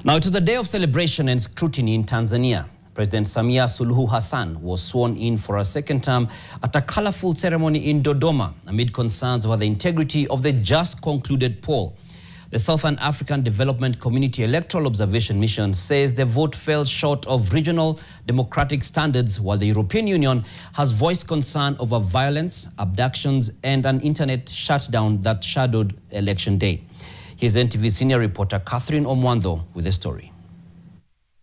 Now, it was a day of celebration and scrutiny in Tanzania. President Suluhu Hassan was sworn in for a second term at a colorful ceremony in Dodoma amid concerns over the integrity of the just concluded poll. The Southern African Development Community Electoral Observation Mission says the vote fell short of regional democratic standards, while the European Union has voiced concern over violence, abductions, and an internet shutdown that shadowed Election Day. Here's NTV senior reporter Catherine Omwando with the story.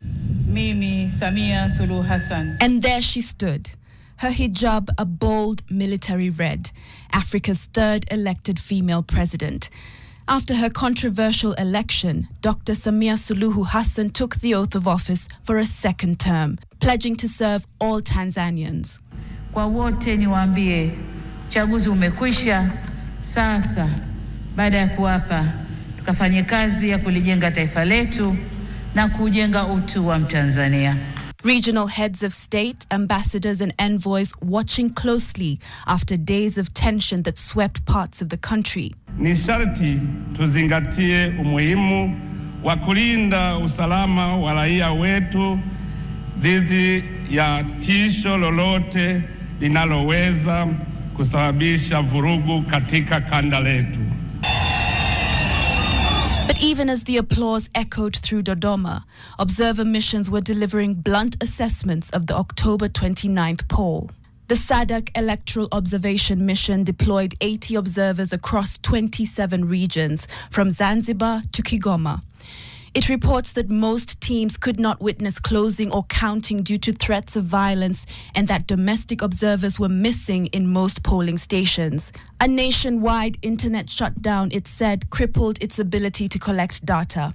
Mimi Samia Suluhu Hassan. And there she stood, her hijab a bold military red, Africa's third elected female president. After her controversial election, Dr. Samia Suluhu Hassan took the oath of office for a second term, pledging to serve all Tanzanians. Kwa wote niwaambie, chaguzi umekwisha, sasa baada ya kuapa tukafanye kazi ya kulijenga taifa letu na kujenga utu wa Mtanzania. Regional heads of state, ambassadors and envoys watching closely after days of tension that swept parts of the country. Ni sharti tuzingatie umuhimu wa kulinda usalama wa raia wetu dhidi ya tisho lolote linaloweza kusababisha vurugu katika kanda letu. But even as the applause echoed through Dodoma, observer missions were delivering blunt assessments of the October 29th poll. The Sadc Electoral Observation Mission deployed 80 observers across 27 regions, from Zanzibar to Kigoma. It reports that most teams could not witness closing or counting due to threats of violence, and that domestic observers were missing in most polling stations. A nationwide internet shutdown, it said, crippled its ability to collect data.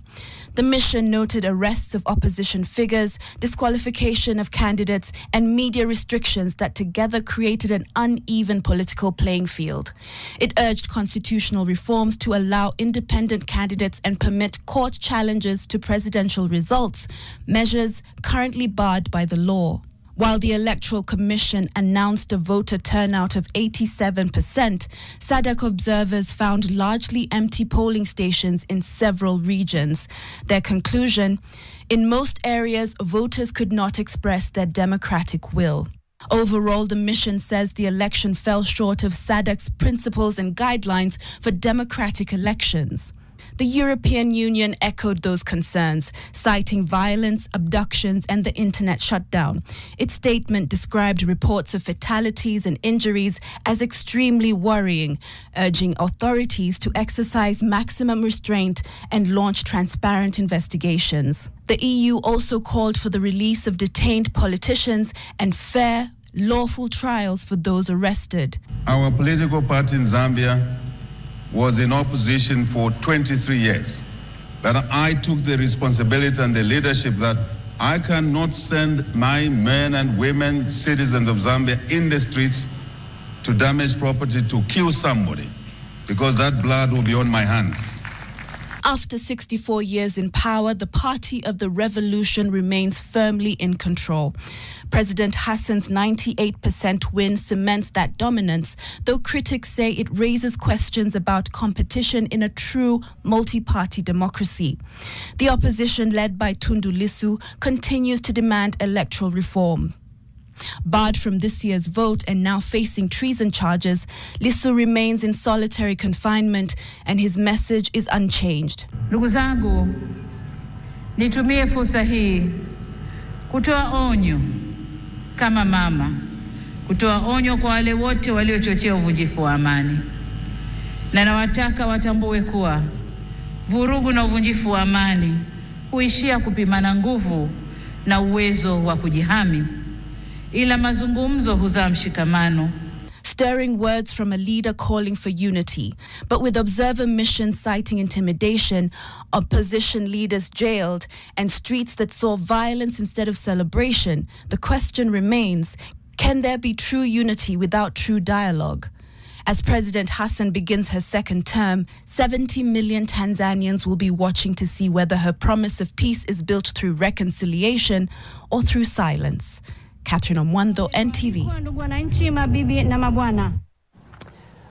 The mission noted arrests of opposition figures, disqualification of candidates, and media restrictions that together created an uneven political playing field. It urged constitutional reforms to allow independent candidates and permit court challenges to presidential results, measures currently barred by the law. While the Electoral Commission announced a voter turnout of 87%, Sadc observers found largely empty polling stations in several regions. Their conclusion: in most areas, voters could not express their democratic will. Overall, the mission says the election fell short of Sadc's principles and guidelines for democratic elections. The European Union echoed those concerns, citing violence, abductions, and the internet shutdown. Its statement described reports of fatalities and injuries as extremely worrying, urging authorities to exercise maximum restraint and launch transparent investigations. The EU also called for the release of detained politicians and fair, lawful trials for those arrested. Our political party in Zambia was in opposition for 23 years. But I took the responsibility and the leadership that I cannot send my men and women, citizens of Zambia, in the streets to damage property, to kill somebody, because that blood will be on my hands. After 64 years in power, the Party of the Revolution remains firmly in control. President Hassan's 98% win cements that dominance, though critics say it raises questions about competition in a true multi-party democracy. The opposition, led by Tundu Lissu, continues to demand electoral reform. Barred from this year's vote and now facing treason charges, Lissu remains in solitary confinement, and his message is unchanged. Ndugu zangu, nitumie fursa hii kutoa onyo kama mama, kutoa onyo kwa wale wote waliochochea uvunjifu wa amani. Na nawataka watambue kuwa vurugu na uvunjifu wa amani huishia kupimana nguvu na uwezo wa kujihami. Ila mazungumzo huzaa mshikamano. Stirring words from a leader calling for unity. But with observer missions citing intimidation, opposition leaders jailed, and streets that saw violence instead of celebration, the question remains, can there be true unity without true dialogue? As President Hassan begins her second term, 70 million Tanzanians will be watching to see whether her promise of peace is built through reconciliation or through silence. Catherine Omwando, NTV.